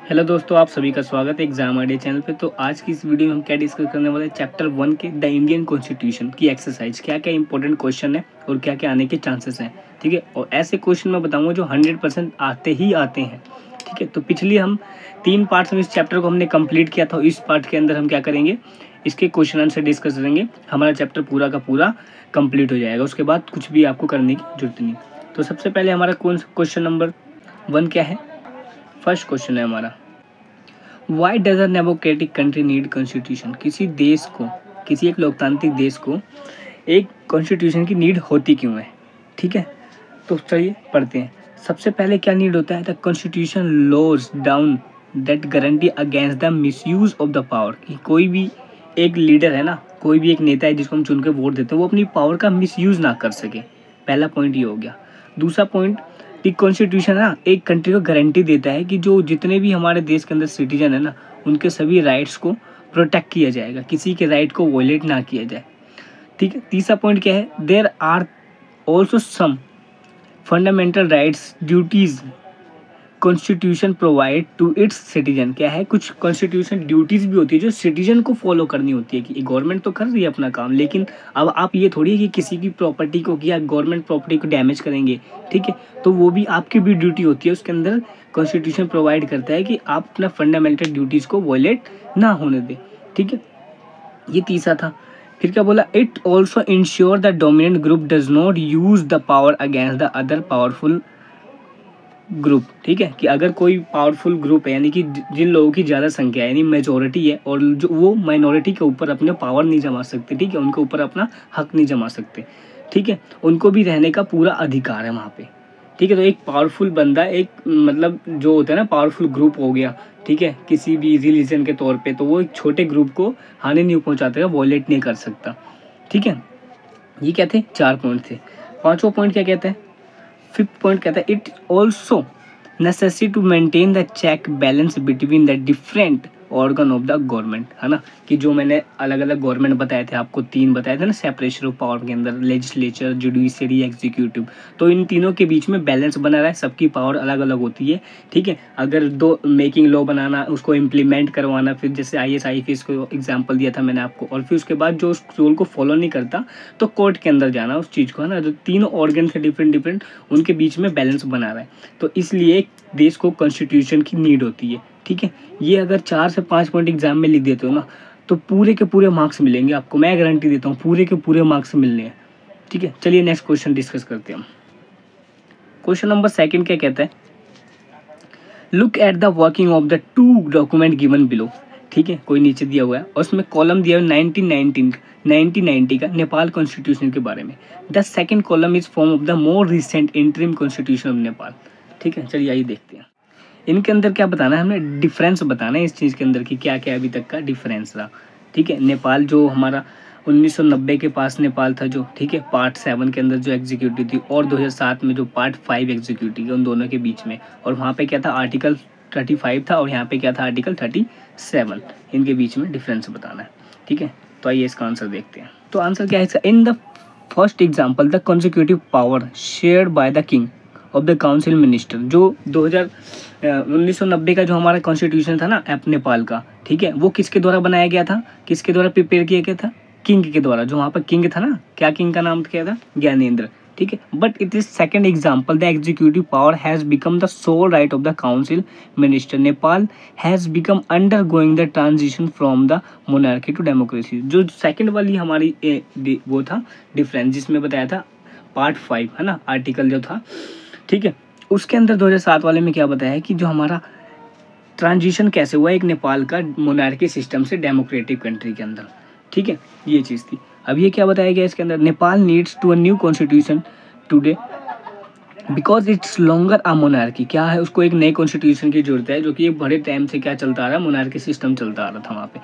Hello दोस्तों, आप सभी का स्वागत है एग्जाम आइडिया चैनल पे। तो आज की इस वीडियो में हम क्या डिस्कस करने वाले हैं, चैप्टर 1 के द इंडियन कॉन्स्टिट्यूशन की एक्सरसाइज। क्या क्या इंपॉर्टेंट क्वेश्चन है और क्या क्या आने के चांसेस हैं, ठीक है। और ऐसे क्वेश्चन मैं बताऊंगा जो 100% आते ही आते हैं, ठीक है। तो पिछली हम 3 पार्ट्स में इस चैप्टर को हमने कंप्लीट किया था। इस पार्ट के अंदर हम क्या करेंगे, इसके क्वेश्चन आंसर डिस्कस करेंगे। हमारा चैप्टर पूरा का पूरा कंप्लीट हो जाएगा, उसके बाद कुछ भी आपको करने की जरूरत नहीं। तो सबसे पहले हमारा क्वेश्चन नंबर 1 क्या है, फर्स्ट क्वेश्चन है हमारा, why does a democratic country need constitution. किसी देश को, किसी एक लोकतांत्रिक देश को एक कॉन्स्टिट्यूशन की नीड होती क्यों है, ठीक है। तो चलिए पढ़ते हैं। सबसे पहले क्या नीड होता है, the constitution lays down that guarantee against the misuse of the power. कि कोई भी एक लीडर है ना, कोई भी एक नेता है जिसको हम चुन के वोट देते हैं, वो अपनी पावर का मिसयूज ना कर सके। पहला पॉइंट ये हो गया। दूसरा पॉइंट, कि कॉन्स्टिट्यूशन ना एक कंट्री को गारंटी देता है कि जो जितने भी हमारे देश के अंदर सिटीजन है ना, उनके सभी राइट्स को प्रोटेक्ट किया जाएगा, किसी के राइट को वॉयलेट ना किया जाए, ठीक है। तीसरा पॉइंट क्या है, there are also some fundamental rights duties constitution provide to its citizen. क्या है, कुछ कॉन्स्टिट्यूशन ड्यूटीज भी होती है जो सिटीजन को फॉलो करनी होती है। कि गवर्नमेंट तो कर रही है अपना काम, लेकिन अब आप ये थोड़ी है कि किसी की प्रॉपर्टी को या गवर्नमेंट प्रॉपर्टी को डैमेज करेंगे, ठीक है। तो वो भी आपकी भी ड्यूटी होती है। उसके अंदर कॉन्स्टिट्यूशन प्रोवाइड करता है कि आप अपना फंडामेंटल ड्यूटीज को वॉयलेट ना होने दें, ठीक है। ये तीसरा था। फिर क्या बोला, it also ensure the dominant group does not use the power against the other powerful group, ठीक है। कि अगर कोई पावरफुल ग्रुप है, यानी कि जिन लोगों की ज़्यादा संख्या है, यानी मेजोरिटी है, और जो वो माइनॉरिटी के ऊपर अपने पावर नहीं जमा सकते, ठीक है, उनके ऊपर अपना हक नहीं जमा सकते, ठीक है। उनको भी रहने का पूरा अधिकार है वहाँ पे, ठीक है। तो एक पावरफुल बंदा, एक मतलब जो होता है ना पावरफुल ग्रुप हो गया, ठीक है, किसी भी रिलीजन के तौर पे, तो वो एक छोटे ग्रुप को हानि नहीं पहुँचाता, वॉयलेट नहीं कर सकता, ठीक है। ये क्या थे, 4 पॉइंट थे। 5वां पॉइंट क्या कहता है, 5th पॉइंट कहता है, it also necessity to maintain the check balance between the different organ of the government, है ना। कि जो मैंने अलग अलग गवर्नमेंट बताए थे आपको, 3 बताए थे ना सेपरेशन ऑफ पावर के अंदर, लेजिस्लेचर, जुडिशरी, एग्जीक्यूटिव। तो इन तीनों के बीच में बैलेंस बना रहा है, सबकी पावर अलग अलग होती है, ठीक है। अगर दो मेकिंग लॉ बनाना, उसको इम्प्लीमेंट करवाना, फिर जैसे IAS IPS को एग्जाम्पल दिया था मैंने आपको, और फिर उसके बाद जो उस रूल को फॉलो नहीं करता तो कोर्ट के अंदर जाना उस चीज़ को, है ना। जो तीनों ऑर्गन से डिफरेंट उनके बीच में बैलेंस बना रहा है। तो इसलिए देश को कॉन्स्टिट्यूशन की नीड होती है, ठीक है। ये अगर 4 से 5 पॉइंट एग्जाम में लिख देते हो ना, तो पूरे के पूरे मार्क्स मिलेंगे आपको, मैं गारंटी देता हूँ, पूरे के पूरे मार्क्स मिलने हैं, ठीक है। चलिए नेक्स्ट क्वेश्चन डिस्कस करते हैं हम। क्वेश्चन नंबर 2 क्या कहता है, look at the working of the 2 document given below, ठीक है। कोई नीचे दिया हुआ है और उसमें कॉलम दिया हुआ है 1990 का नेपाल कॉन्स्टिट्यूशन के बारे में। The second column is form of the more recent interim constitution of Nepal, ठीक है। चलिए आइए देखते हैं इनके अंदर क्या बताना है, हमें डिफरेंस बताना है इस चीज़ के अंदर कि क्या क्या अभी तक का डिफरेंस रहा, ठीक है। नेपाल जो हमारा 1990 के पास नेपाल था जो, ठीक है, पार्ट 7 के अंदर जो एग्जीक्यूटिव थी, और 2007 में जो पार्ट 5 एग्जीक्यूटिव है, उन दोनों के बीच में। और वहाँ पे क्या था, आर्टिकल 35 था, और यहाँ पे क्या था, आर्टिकल 37। इनके बीच में डिफरेंस बताना है, ठीक है। तो आइए इसका आंसर देखते हैं। तो आंसर क्या है इसका, in the first example the consecutive power shared by the king of the council minister. जो 1990 का जो हमारा कॉन्स्टिट्यूशन था ना नेपाल का, ठीक है, वो किसके द्वारा बनाया गया था, किसके द्वारा प्रिपेयर किया गया था, किंग के द्वारा। जो वहाँ पर किंग था ना, क्या किंग का नाम क्या था, ज्ञानेंद्र, ठीक है। But it is second example, the executive power has become the sole right of the council minister. Nepal has become under going the transition from the monarchy to democracy. जो सेकंड वाली हमारी वो था डिफरेंस, जिसमें बताया था पार्ट 5, है ना, आर्टिकल जो था, ठीक है। उसके अंदर 2007 वाले में क्या बताया है कि जो हमारा ट्रांजिशन कैसे हुआ एक नेपाल का मोनार्की सिस्टम से डेमोक्रेटिक कंट्री के अंदर, ठीक है, ये चीज़ थी। अब ये क्या बताया गया इसके अंदर, Nepal needs to a new constitution today because it's longer a monarchy. क्या है, उसको एक नए कॉन्स्टिट्यूशन की जरूरत है, जो कि एक बड़े टाइम से क्या चलता आ रहा है, मोनार्की सिस्टम चलता आ रहा था वहाँ पे।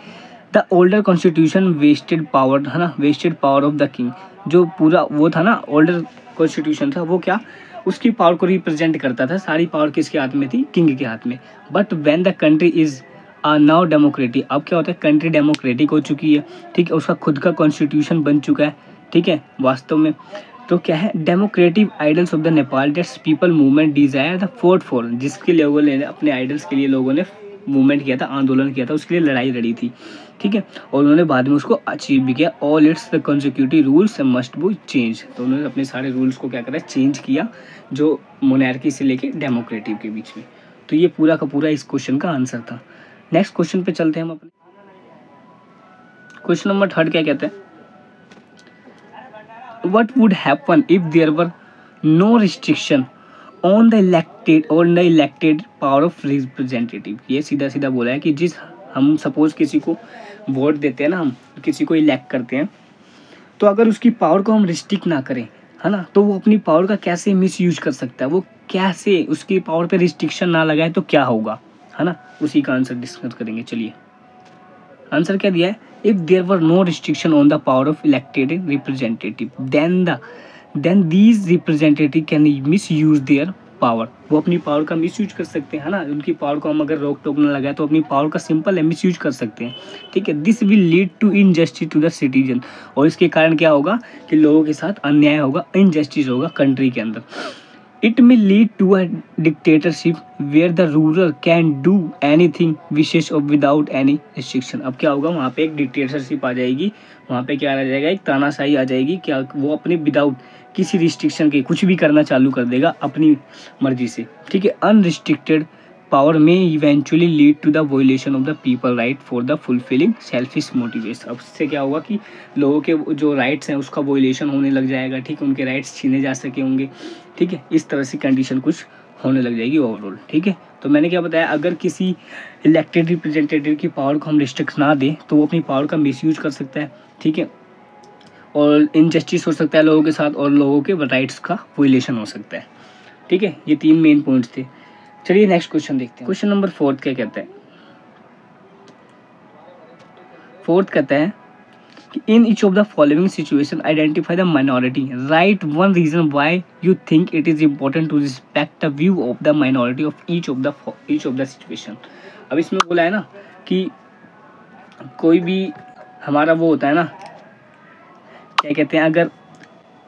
The older constitution vested power, है ना, vested power of the king. जो पूरा वो था ना ओल्डर कॉन्स्टिट्यूशन था, वो क्या उसकी पावर को रिप्रेजेंट करता था, सारी पावर किसके हाथ में थी, किंग के हाथ में। But when the country is now democratic, अब क्या होता है, कंट्री डेमोक्रेटिक हो चुकी है, ठीक है, उसका खुद का कॉन्स्टिट्यूशन बन चुका है, ठीक है, वास्तव में। तो क्या है, democratic ideals of the Nepal that's people movement Dzire the fort for, जिसके लोगों ने अपने आइडल्स के लिए लोगों ने मूवमेंट किया था, आंदोलन किया था, उसके लिए लड़ाई लड़ी थी, ठीक है। और उन्होंने बाद में उसको अचीव भी किया। All it's the consecutive rules must be change, तो उन्होंने अपने सारे रूल्स को क्या करा, चेंज किया, जो मोनार्की से लेके डेमोक्रेटिक के बीच में। तो ये पूरा का पूरा इस क्वेश्चन का आंसर था। नेक्स्ट क्वेश्चन पे चलते हैं हम अपने। क्वेश्चन नंबर 3 क्या कहते हैं, what would happen if there were no restriction on the elected power of representative। ये सीधा सीधा बोला है कि जिस हम सपोज किसी को वोट देते हैं ना, हम किसी को इलेक्ट करते हैं, तो अगर उसकी पावर को हम रिस्ट्रिक्ट ना करें, है ना, तो वो अपनी पावर का कैसे मिस यूज कर सकता है, वो कैसे उसकी पावर पे रिस्ट्रिक्शन ना लगाए तो क्या होगा, है ना, उसी का आंसर डिस्कस करेंगे। चलिए आंसर क्या दिया है, if there were no restriction on the power of elected representative then these representative can misuse their power. वो अपनी पावर का मिस यूज कर सकते हैं, है ना, उनकी पावर को हम अगर रोक टोक ना लगाए तो अपनी पावर का सिंपल है मिस यूज कर सकते हैं, ठीक है। This will lead to injustice to the citizen, और इसके कारण क्या होगा कि लोगों के साथ अन्याय होगा, इनजस्टिस होगा कंट्री के अंदर। It may lead to a dictatorship where the ruler can do anything wishes or without any restriction। अब क्या होगा, वहाँ पे एक डिक्टेटरशिप आ जाएगी, वहाँ पे क्या आ जाएगा, एक तानाशाही आ जाएगी, क्या वो अपने विदाउट किसी रिस्ट्रिक्शन के कुछ भी करना चालू कर देगा अपनी मर्जी से, ठीक है। अनरिस्ट्रिक्टेड पावर में eventually lead to the violation of the people right for the fulfilling selfish motivation. अब इससे क्या होगा कि लोगों के जो राइट्स हैं उसका वायलेशन होने लग जाएगा, ठीक है, उनके राइट्स छीने जा सके होंगे, ठीक है। इस तरह से कंडीशन कुछ होने लग जाएगी ओवरऑल, ठीक है। तो मैंने क्या बताया, अगर किसी इलेक्टेड रिप्रेजेंटेटिव की पावर को हम रिस्ट्रिक्ट ना दें तो वो अपनी पावर का मिसयूज कर सकता है, ठीक है, और इनजस्टिस हो सकता है लोगों के साथ, और लोगों के राइट्स का वायलेशन हो सकता है, ठीक है। ये 3 मेन पॉइंट्स थे। चलिए नेक्स्ट क्वेश्चन देखते हैं। क्वेश्चन नंबर 4 क्या कहता है, 4 कहता है कि in each of the following situation identify the minority, write one reason why you think it is important to respect the view of the minority of each of the situation. अब इसमें बोला है ना कि कोई भी हमारा वो होता है ना, क्या कहते हैं, अगर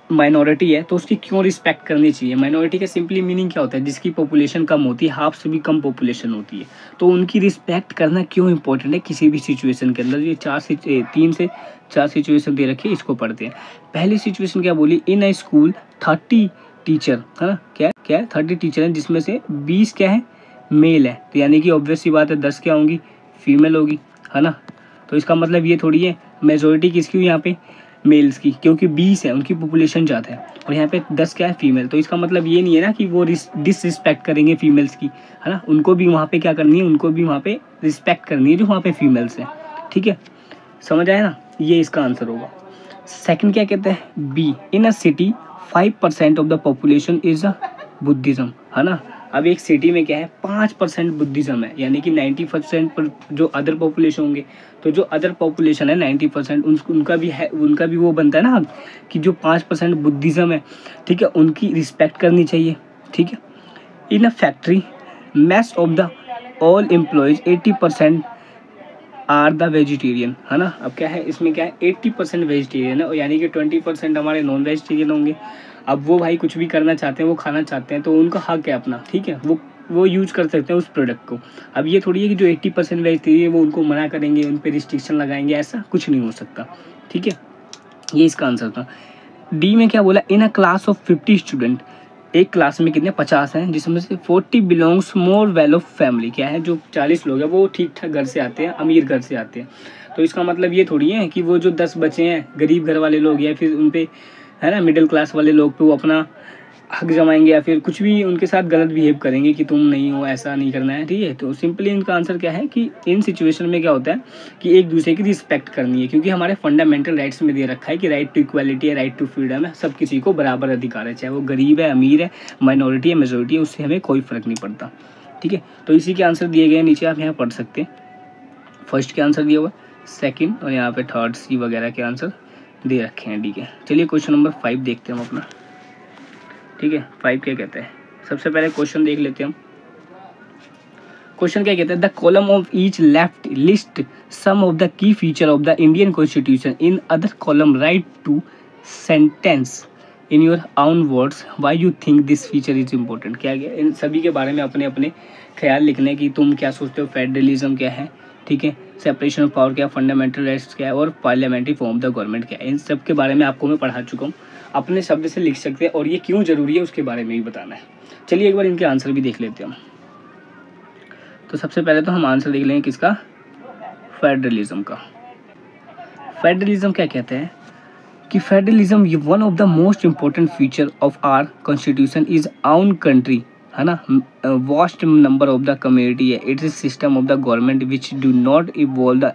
माइनॉरिटी है तो उसकी क्यों रिस्पेक्ट करनी चाहिए। माइनॉरिटी का सिंपली मीनिंग क्या होता है, जिसकी पॉपुलेशन कम होती है, हाफ से भी कम पॉपुलेशन होती है, तो उनकी रिस्पेक्ट करना क्यों इंपॉर्टेंट है किसी भी सिचुएशन के अंदर। ये 3 से 4 सिचुएशन दे रखी है, इसको पढ़ते हैं। पहली सिचुएशन क्या बोली, इन अ स्कूल 30 टीचर, है ना, क्या है 30 टीचर हैं, जिसमें से 20 क्या है, मेल है, तो यानी कि ऑब्वियस सी बात है 10 क्या होंगी, फीमेल होगी, है ना। तो इसका मतलब ये थोड़ी है मेजोरिटी किसकी हुई यहाँ पे, मेल्स की, क्योंकि 20 है उनकी पॉपुलेशन ज़्यादा है, और यहाँ पे 10 क्या है, फीमेल। तो इसका मतलब ये नहीं है ना कि वो डिसरिस्पेक्ट करेंगे फीमेल्स की, है ना, उनको भी वहाँ पे क्या करनी है, उनको भी वहाँ पे रिस्पेक्ट करनी है जो वहाँ पे फीमेल्स हैं, ठीक है, समझ आया ना, ये इसका आंसर होगा। सेकंड क्या कहते हैं, B, in a city 5% of the population is a Buddhism, है ना। अब एक सिटी में क्या है, 5% बुद्धिज्म है, यानी कि 90% पर जो अदर पॉपुलेशन होंगे, तो जो अदर पॉपुलेशन है 90% उनका भी है, उनका भी वो बनता है ना कि जो 5% बुद्धिज्म है, ठीक है, उनकी रिस्पेक्ट करनी चाहिए, ठीक है। In a factory mess of the all employees 80% are the vegetarian, है ना। अब क्या है, इसमें क्या है, 80% वेजिटेरियन है, यानी कि 20% हमारे नॉन वेजिटेरियन होंगे। अब वो भाई कुछ भी करना चाहते हैं, वो खाना चाहते हैं, तो उनका हक है अपना, ठीक है, वो यूज कर सकते हैं उस प्रोडक्ट को। अब ये थोड़ी है कि जो 80% वेजिटेरियन वो उनको मना करेंगे, उन पर रिस्ट्रिक्शन लगाएंगे, ऐसा कुछ नहीं हो सकता, ठीक है। ये इसका आंसर था। डी में क्या बोला, इन अ क्लास ऑफ 50 स्टूडेंट, एक क्लास में कितने 50 हैं, जिसमें से 40 belongs more well of family, क्या है, जो 40 लोग हैं वो ठीक ठाक घर से आते हैं, अमीर घर से आते हैं। तो इसका मतलब ये थोड़ी है कि वो जो 10 बचे हैं गरीब घर वाले लोग, या फिर उन पे, है ना, मिडिल क्लास वाले लोग पे वो अपना हक जमाएंगे, या फिर कुछ भी उनके साथ गलत बिहेव करेंगे कि तुम नहीं हो, ऐसा नहीं करना है, ठीक है। तो सिंपली इनका आंसर क्या है कि इन सिचुएशन में क्या होता है कि एक दूसरे की रिस्पेक्ट करनी है, क्योंकि हमारे फंडामेंटल राइट्स में दे रखा है कि राइट टू इक्वालिटी है, राइट टू फ्रीडम है, सब किसी को बराबर अधिकार है, चाहे वो गरीब है, अमीर है, माइनॉरिटी है, मेजोरिटी है, उससे हमें कोई फ़र्क नहीं पड़ता, ठीक है। तो इसी के आंसर दिए गए नीचे, आप यहाँ पढ़ सकते हैं। फर्स्ट के आंसर दिया हुआ, सेकेंड और यहाँ पे थर्ड, सी वगैरह के आंसर दे रखे हैं, ठीक है। चलिए क्वेश्चन नंबर 5 देखते हैं हम अपना, ठीक है। 5 क्या कहते हैं, सबसे पहले क्वेश्चन देख लेते हैं हम। क्वेश्चन क्या कहते हैं, the column of each left list some of the key feature of the Indian constitution, in other column write two sentence in your own words why you think this feature is important. क्या इन सभी के बारे में अपने अपने ख्याल लिखने की तुम क्या सोचते हो, फेडरलिज्म क्या है, ठीक है, सेपरेशन ऑफ पावर क्या है, फंडामेंटल राइट्स क्या है और parliamentary form of the government क्या है। इन सब के बारे में आपको मैं पढ़ा चुका हूँ, अपने शब्द से लिख सकते हैं और ये क्यों जरूरी है उसके बारे में भी बताना है। चलिए एक बार इनके आंसर भी देख लेते हैं हम। तो सबसे पहले तो हम आंसर देख लेंगे किसका, फेडरलिज्म का। फेडरलिज्म क्या कहते हैं कि federalism one of the most important feature of our constitution is own country, है ना, vast number of the community है, it is system of the government which do not involve the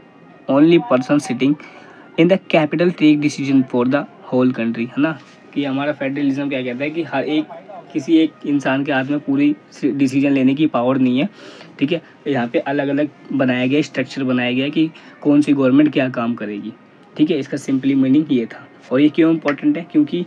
only person sitting in the capital take decision for the whole country, है ना। कि हमारा federalism क्या कहता है कि हर एक किसी एक इंसान के हाथ में पूरी डिसीजन लेने की पावर नहीं है, ठीक है। यहाँ पे अलग अलग बनाया गया, स्ट्रक्चर बनाया गया कि कौन सी गवर्नमेंट क्या काम करेगी, ठीक है। इसका सिंपली मीनिंग ये था। और ये क्यों इम्पोर्टेंट है, क्योंकि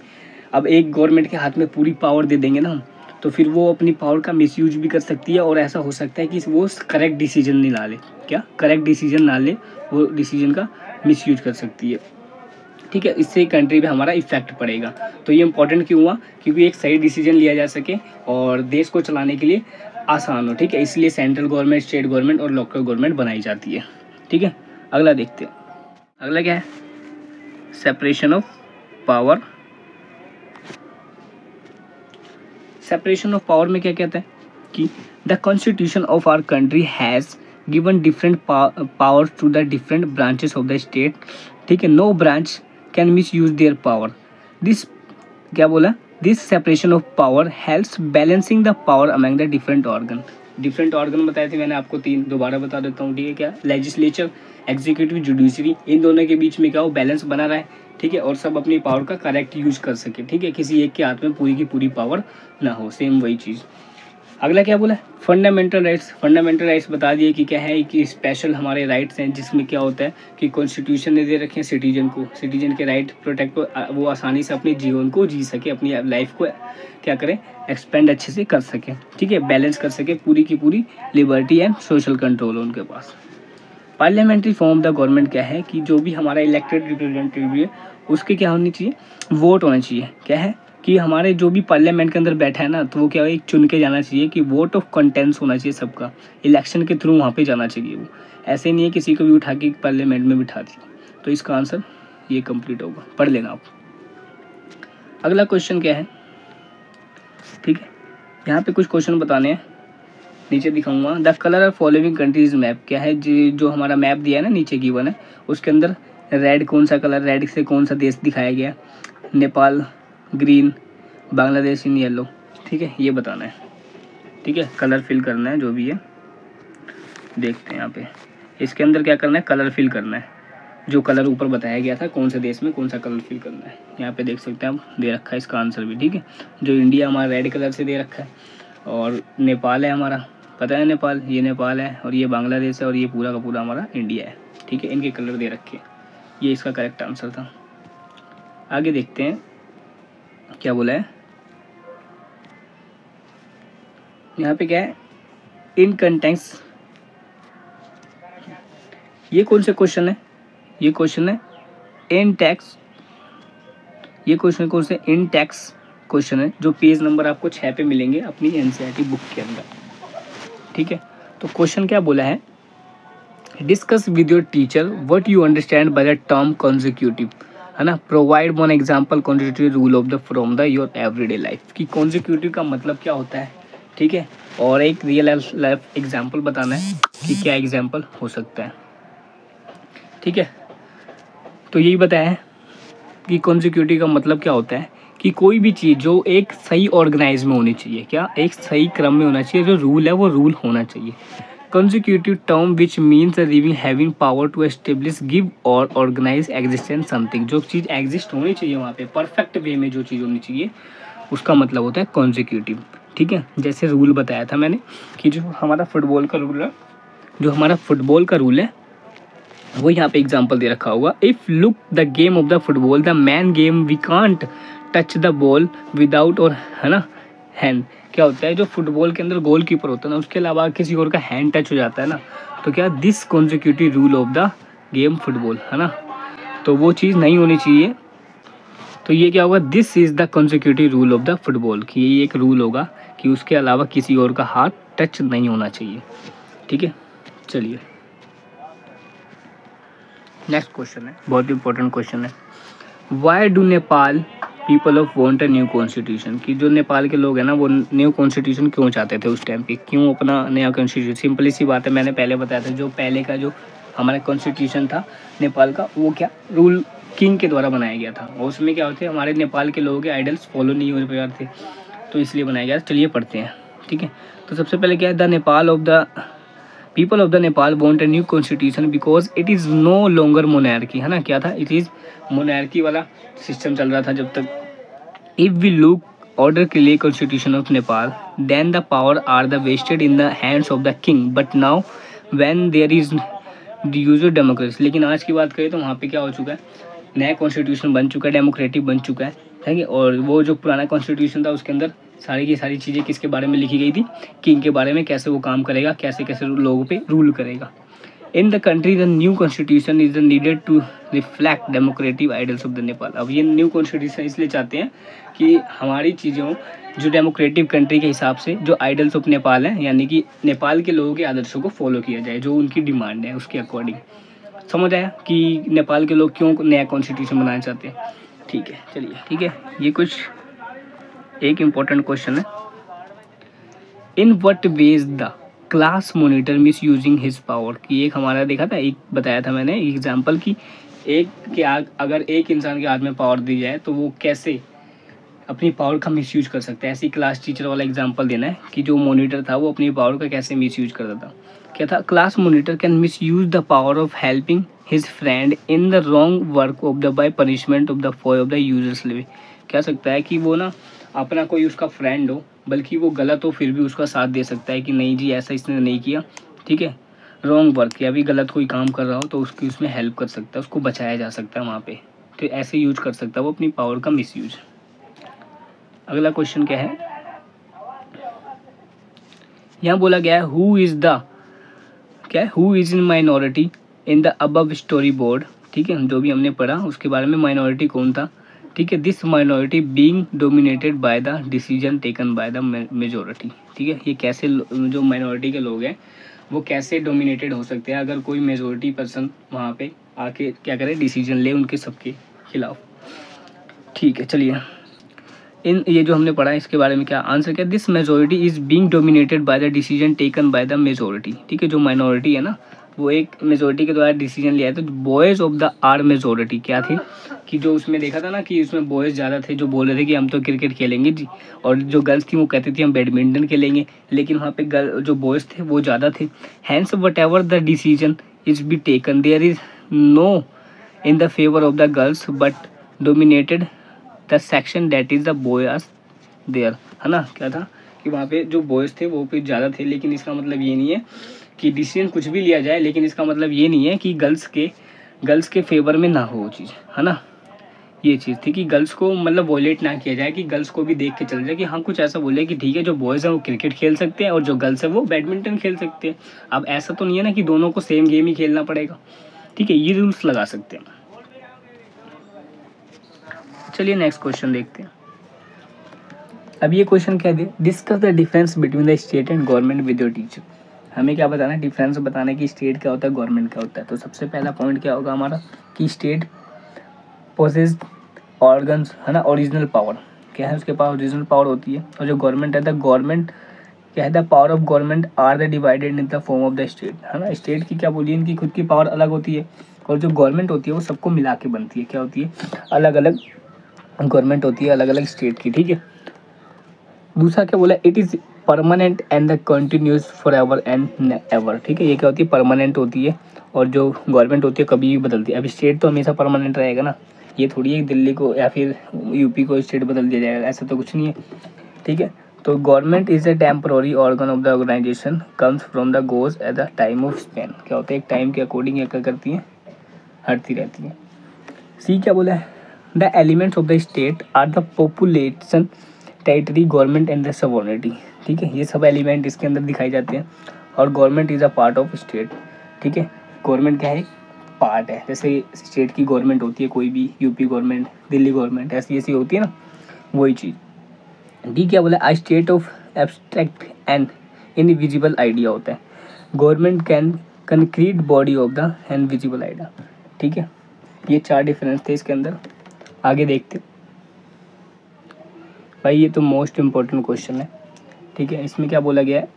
अब एक गवर्नमेंट के हाथ में पूरी पावर दे देंगे ना, तो फिर वो अपनी पावर का मिसयूज भी कर सकती है और ऐसा हो सकता है कि वो करेक्ट डिसीजन नहीं ला ले, क्या करेक्ट डिसीजन ना ले, वो डिसीजन का मिसयूज कर सकती है, ठीक है। इससे कंट्री पे हमारा इफेक्ट पड़ेगा। तो ये इंपॉर्टेंट क्यों हुआ, क्योंकि एक सही डिसीजन लिया जा सके और देश को चलाने के लिए आसान हो, ठीक है। इसलिए सेंट्रल गवर्नमेंट, स्टेट गवर्नमेंट और लोकल गवर्नमेंट बनाई जाती है, ठीक है। अगला देखते हैं, अगला क्या है, separation of power. Separation of power में क्या कहता है कि the constitution of our country has given different power to the different branches of the state, ठीक है। No branch can misuse their power. This क्या बोला, this separation of power helps balancing the power among the different organ. Different organ बताए थे मैंने आपको 3, दोबारा बता देता हूँ, ठीक है। क्या, लेजिस्लेचर, एग्जीक्यूटिव, जुडिशरी, इन दोनों के बीच में क्या हो, बैलेंस बना रहा है, ठीक है। और सब अपनी पावर का करेक्ट यूज कर सके, ठीक है। किसी एक के हाथ में पूरी की पूरी पावर ना हो, सेम वही चीज़। अगला क्या बोला, फंडामेंटल राइट्स। फंडामेंटल राइट्स बता दिए कि क्या है, कि स्पेशल हमारे राइट्स हैं, जिसमें क्या होता है कि कॉन्स्टिट्यूशन ने दे रखे हैं सिटीजन को, सिटीजन के राइट प्रोटेक्ट को, वो आसानी से अपने जीवन को जी सके, अपनी लाइफ को क्या करें, एक्सपेंड अच्छे से कर सके, ठीक है, बैलेंस कर सके, पूरी की पूरी लिबर्टी एंड सोशल कंट्रोल उनके पास। पार्लियामेंट्री फॉर्म द गवर्नमेंट क्या है कि जो भी हमारा इलेक्टेड रिप्रेजेंटेटिव है उसके क्या होनी चाहिए, वोट होना चाहिए। क्या है कि हमारे जो भी पार्लियामेंट के अंदर बैठा है ना, तो वो क्या है, एक चुन के जाना चाहिए, कि वोट ऑफ कंटेंस होना चाहिए सबका, इलेक्शन के थ्रू वहाँ पे जाना चाहिए। वो ऐसे नहीं है किसी को भी उठा के पार्लियामेंट में बिठा दिया। तो इसका आंसर ये कंप्लीट होगा, पढ़ लेना आप। अगला क्वेश्चन क्या है, ठीक है, यहाँ पे कुछ क्वेश्चन बताने हैं, नीचे दिखाऊंगा। The colour of following countries map क्या है, जो हमारा मैप दिया है ना नीचे गिवन है, उसके अंदर रेड कौन सा कलर, रेड से कौन सा देश दिखाया गया, Nepal green, Bangladesh in yellow, ठीक है, ये बताना है, ठीक है। कलर फिल करना है जो भी है, देखते हैं यहाँ पे इसके अंदर क्या करना है, कलर फिल करना है, जो कलर ऊपर बताया गया था कौन से देश में कौन सा कलर फिल करना है। यहाँ पे देख सकते हैं आप, दे रखा है इसका आंसर भी, ठीक है। जो इंडिया हमारा रेड कलर से दे रखा है, और नेपाल है हमारा, पता है नेपाल, ये नेपाल है, और ये बांग्लादेश है, और ये पूरा का पूरा हमारा इंडिया है, ठीक है। इनके कलर दे रखे हैं, ये इसका करेक्ट आंसर था। आगे देखते हैं क्या बोला है, यहाँ पे क्या है, इन कंटेक्स्ट, ये कौन से क्वेश्चन है, ये क्वेश्चन है इन टैक्स, ये क्वेश्चन कौन से, इन टैक्स क्वेश्चन है, जो पेज नंबर आपको 6 पे मिलेंगे अपनी एनसीईआरटी बुक के अंदर, ठीक है। तो क्वेश्चन क्या बोला है, discuss with your teacher what you understand by the term consecutive, है ना, provide one example consecutive rule of the from the your everyday life, कि कॉन्जिक्यूटिव का मतलब क्या होता है, ठीक है। और एक रियल लाइफ एग्जांपल बताना है कि क्या एग्जांपल हो सकता है, ठीक है। तो यही बताया है कि कॉन्जिक्यूटिव का मतलब क्या होता है, कि कोई भी चीज़ जो एक सही ऑर्गेनाइज में होनी चाहिए, क्या एक सही क्रम में होना चाहिए, जो रूल है वो रूल होना चाहिए। consecutive term which means having power to establish, give और organize existence something, जो चीज़ एग्जिस्ट होनी चाहिए वहाँ पे परफेक्ट वे में जो चीज़ होनी चाहिए, उसका मतलब होता है consecutive, ठीक है। जैसे रूल बताया था मैंने कि जो हमारा फुटबॉल का रूल है, जो हमारा फुटबॉल का रूल है वो यहाँ पे एग्जांपल दे रखा होगा। If look the game of the football the man game we can't touch the ball without, और है ना हैंड, क्या होता है जो फुटबॉल के अंदर गोल कीपर होता है ना, उसके अलावा किसी और का हैंड टच हो जाता है ना, तो क्या this consecutive rule of the game football, है ना, तो वो चीज़ नहीं होनी चाहिए। तो ये क्या होगा, this is the consecutive rule of the football, कि ये एक रूल होगा कि उसके अलावा किसी और का हाथ टच नहीं होना चाहिए, ठीक है। चलिए नेक्स्ट क्वेश्चन है, बहुत इंपॉर्टेंट क्वेश्चन है। Why do Nepal people of want a new constitution, कि जो नेपाल के लोग हैं ना वो न्यू कॉन्स्टिट्यूशन क्यों चाहते थे उस टाइम पे, क्यों अपना नया कॉन्स्टिट्यूशन। सिंपली सी बात है, मैंने पहले बताया था, जो पहले का जो हमारा कॉन्स्टिट्यूशन था नेपाल का, वो क्या रूल किंग के द्वारा बनाया गया था, और उसमें क्या होते हमारे नेपाल के लोगों के आइडल्स फॉलो नहीं हो पा रहे थे, तो इसलिए बनाया गया। चलिए पढ़ते हैं, ठीक है। तो सबसे पहले क्या है, the Nepal of the people of the Nepal want a new constitution because it is no longer monarchy, है ना, क्या था, इट इज़ मोनार्की वाला सिस्टम चल रहा था जब तक। इफ वी लुक order clear constitution of Nepal, then the power are the vested in the hands of the king. But now when there is the user democracy, लेकिन आज की बात करें तो वहाँ पे क्या हो चुका है, नया कॉन्स्टिट्यूशन बन चुका है, डेमोक्रेटिक बन चुका है, ठीक है। और वो जो पुराना कॉन्स्टिट्यूशन था उसके अंदर सारी की सारी चीज़ें किसके बारे में लिखी गई थी, किंग के बारे में, कैसे वो काम करेगा, कैसे कैसे लोगों पे रूल करेगा। In the country the new constitution is needed to reflect democratic ideals of the Nepal. अब ये न्यू कॉन्स्टिट्यूशन इसलिए चाहते हैं कि हमारी चीज़ों जो डेमोक्रेटिक कंट्री के हिसाब से जो आइडल्स ऑफ नेपाल हैं, यानी कि नेपाल के लोगों के आदर्शों को फॉलो किया जाए, जो उनकी डिमांड है उसके अकॉर्डिंग। समझ आया कि नेपाल के लोग क्यों नया कॉन्स्टिट्यूशन बनाना चाहते हैं, ठीक है। चलिए, ठीक है, ये कुछ एक इम्पोर्टेंट क्वेश्चन है। In what veg the class monitor miss using his power, की एक हमारा देखा था, एक बताया था मैंने एग्जाम्पल की, एक के अगर एक इंसान के हाथ में पावर दी जाए तो वो कैसे अपनी पावर का मिसयूज कर सकता है। ऐसी क्लास टीचर वाला एग्जांपल देना है कि जो मॉनिटर था वो अपनी पावर का कैसे मिसयूज करता था। क्या था, class monitor can misuse the power of helping his friend in the wrong work of the by punishment of the foe of the users live. क्या सकता है कि वो ना अपना कोई उसका फ्रेंड हो, बल्कि वो गलत हो फिर भी उसका साथ दे सकता है कि नहीं जी ऐसा इसने नहीं किया, ठीक है, रॉन्ग वर्क या भी गलत कोई काम कर रहा हो तो उसकी उसमें हेल्प कर सकता है, उसको बचाया जा सकता है वहाँ पे, तो ऐसे यूज कर सकता है वो अपनी पावर का मिसयूज। अगला क्वेश्चन क्या है, यहाँ बोला गया है हु इज द क्या है, who is in minority in the above story board, ठीक है, जो भी हमने पढ़ा उसके बारे में, माइनॉरिटी कौन था, ठीक है। This minority being dominated by the decision taken by the majority, ठीक है। ये कैसे जो माइनॉरिटी के लोग हैं वो कैसे डोमिनेटेड हो सकते हैं अगर कोई मेजोरिटी पर्सन वहाँ पे आके क्या करे, डिसीजन ले उनके सबके खिलाफ, ठीक है। चलिए, इन ये जो हमने पढ़ा इसके बारे में क्या आंसर, क्या, this majority is being dominated by the decision taken by the majority, ठीक है। जो माइनॉरिटी है ना वो एक मेजोरिटी के द्वारा डिसीजन लिया है, तो boys of the are majority क्या थे, कि जो उसमें देखा था ना कि उसमें बॉयज़ ज़्यादा थे जो बोल रहे थे कि हम तो क्रिकेट खेलेंगे जी, और जो गर्ल्स थी वो कहती थी हम बैडमिंटन खेलेंगे, लेकिन वहाँ पे जो बॉयज़ थे वो ज़्यादा थे। Hence whatever the decision is be taken there is no in the favour of the girls but dominated the section that is the boys there, है ना। क्या था कि वहाँ पे जो बॉयज़ थे वो पे ज़्यादा थे, लेकिन इसका मतलब ये नहीं है कि डिसीजन कुछ भी लिया जाए, लेकिन इसका मतलब ये नहीं है कि गर्ल्स के फेवर में ना हो वो चीज़, है ना। ये चीज़ थी कि गर्ल्स को मतलब वॉयलेट ना किया जाए, कि गर्ल्स को भी देख के चल जाए कि हाँ कुछ ऐसा बोले कि ठीक है जो बॉयज़ हैं वो क्रिकेट खेल सकते हैं और जो गर्ल्स हैं वो बैडमिंटन खेल सकते हैं। अब ऐसा तो नहीं है ना कि दोनों को सेम गेम ही खेलना पड़ेगा, ठीक है, ये रूल्स लगा सकते हैं। चलिए नेक्स्ट क्वेश्चन देखते हैं। अब ये क्वेश्चन क्या है, discuss the difference between the state and government with your teacher. हमें क्या बताना है, डिफरेंस बताना है कि स्टेट क्या होता है, गवर्नमेंट क्या होता है। तो सबसे पहला पॉइंट क्या होगा हमारा कि स्टेट पोसेस ऑर्गन्स, है ना, ओरिजिनल पावर, क्या है उसके पास ओरिजिनल पावर होती है। और जो गवर्नमेंट है, द गवर्नमेंट क्या है, the power of government are the divided in the form of the state, है ना। स्टेट की क्या बोलिए, इनकी खुद की पावर अलग होती है, और जो गवर्नमेंट होती है वो सबको मिला के बनती है, क्या होती है, अलग अलग गवर्नमेंट होती है अलग अलग स्टेट की, ठीक है। दूसरा क्या बोला, it is permanent and the continuous for ever and ever, ठीक है। ये क्या होती है, परमानेंट होती है, और जो गवर्नमेंट होती है कभी भी बदलती है। अब स्टेट तो हमेशा परमानेंट रहेगा ना, ये थोड़ी है दिल्ली को या फिर यूपी को स्टेट बदल दिया जाएगा, ऐसा तो कुछ नहीं है, ठीक है। तो government is a temporary organ of the organisation comes from the goes at the time of span, क्या होता है, एक टाइम के अकॉर्डिंग क्या करती है, हटती रहती है। सी क्या बोला है, the elements of the state are the population, territory, government and the sovereignty, ठीक है। ये सब एलिमेंट इसके अंदर दिखाई जाते हैं, और government is a part of state, ठीक है। गवर्नमेंट क्या है, पार्ट है, जैसे स्टेट की गवर्नमेंट होती है कोई भी, यूपी गवर्नमेंट, दिल्ली गवर्नमेंट, ऐसी ऐसी होती है ना, वही चीज़। डी क्या बोला, I state of abstract and invisible idea होता है। Government can concrete body of the invisible idea. ठीक है, ये 4 डिफरेंस थे इसके अंदर। आगे देखते भाई, ये तो मोस्ट इम्पोर्टेंट क्वेश्चन है। ठीक है, इसमें क्या बोला गया है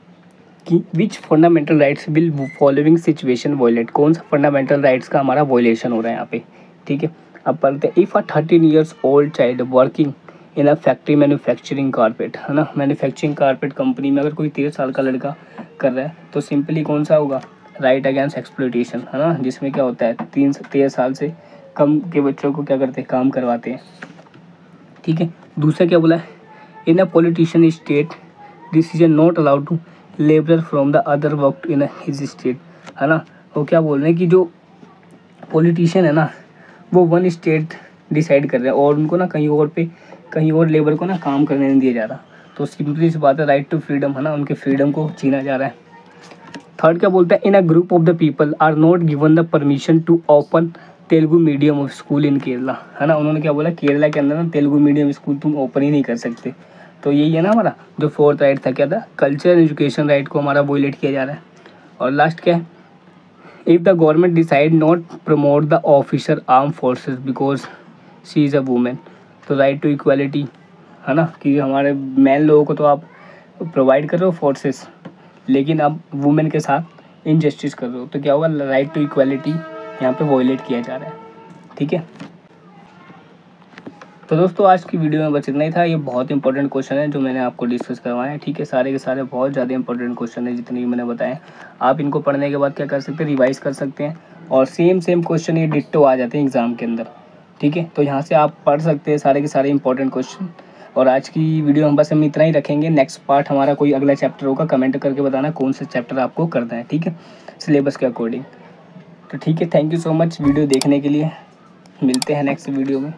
कि which fundamental rights will following situation violate, कौन सा फंडामेंटल राइट्स का हमारा वॉयलेशन हो रहा है यहाँ पे। ठीक है, अब पढ़ते हैं। If a 13 years old child working in a factory manufacturing carpet, है ना, मैन्युफैक्चरिंग कारपेट कंपनी में अगर कोई 13 साल का लड़का कर रहा है तो सिंपली कौन सा होगा, राइट अगेंस्ट एक्सप्लॉइटेशन, है ना, जिसमें क्या होता है 13 साल से कम के बच्चों को क्या करते हैं, काम करवाते हैं। ठीक है, दूसरा क्या बोला है, in a politician state decision not allowed to labour from the other work in his state, है ना। वो क्या बोल रहे हैं कि जो पॉलिटिशियन है ना वो वन स्टेट डिसाइड कर रहे हैं और उनको ना कहीं और लेबर को ना काम करने नहीं दिया जा रहा। तो सिंपली सी बात है, राइट टू फ्रीडम, है ना, उनके फ्रीडम को छीना जा रहा है। थर्ड क्या बोलता है, in a group of the people are not given the permission to open Telugu medium of school in Kerala, है ना। उन्होंने क्या बोला, केरला के अंदर ना तेलुगु मीडियम स्कूल तुम ओपन ही नहीं कर सकते। तो यही है ना हमारा जो फोर्थ राइट था, क्या था, कल्चरल एजुकेशन राइट को हमारा वॉयलेट किया जा रहा है। और लास्ट क्या है, if the government decide not promote the officer arm forces because she is a women, तो राइट टू इक्वालिटी, है ना, कि हमारे मैन लोगों को तो आप प्रोवाइड कर रहे हो फोर्सेस, लेकिन अब वुमेन के साथ इनजस्टिस कर रहे हो, तो क्या होगा, राइट टू इक्वालिटी यहाँ पे वॉयलेट किया जा रहा है। ठीक है, तो दोस्तों आज की वीडियो में बस इतना ही था। ये बहुत इंपॉर्टेंट क्वेश्चन है जो मैंने आपको डिस्कस करवाए हैं। ठीक है, सारे के सारे बहुत ज़्यादा इंपॉर्टेंट क्वेश्चन है जितने भी मैंने बताए। आप इनको पढ़ने के बाद क्या कर सकते हैं, रिवाइज कर सकते हैं और सेम क्वेश्चन ये डिट्टो आ जाते हैं एग्जाम के अंदर। ठीक है, तो यहाँ से आप पढ़ सकते हैं सारे के सारे इंपॉर्टेंट क्वेश्चन। और आज की वीडियो हम इतना ही रखेंगे। नेक्स्ट पार्ट हमारा कोई अगला चैप्टर होगा, कमेंट करके बताना कौन सा चैप्टर आपको करना है। ठीक है, सिलेबस के अकॉर्डिंग। तो ठीक है, thank you so much video देखने के लिए। मिलते हैं नेक्स्ट वीडियो में।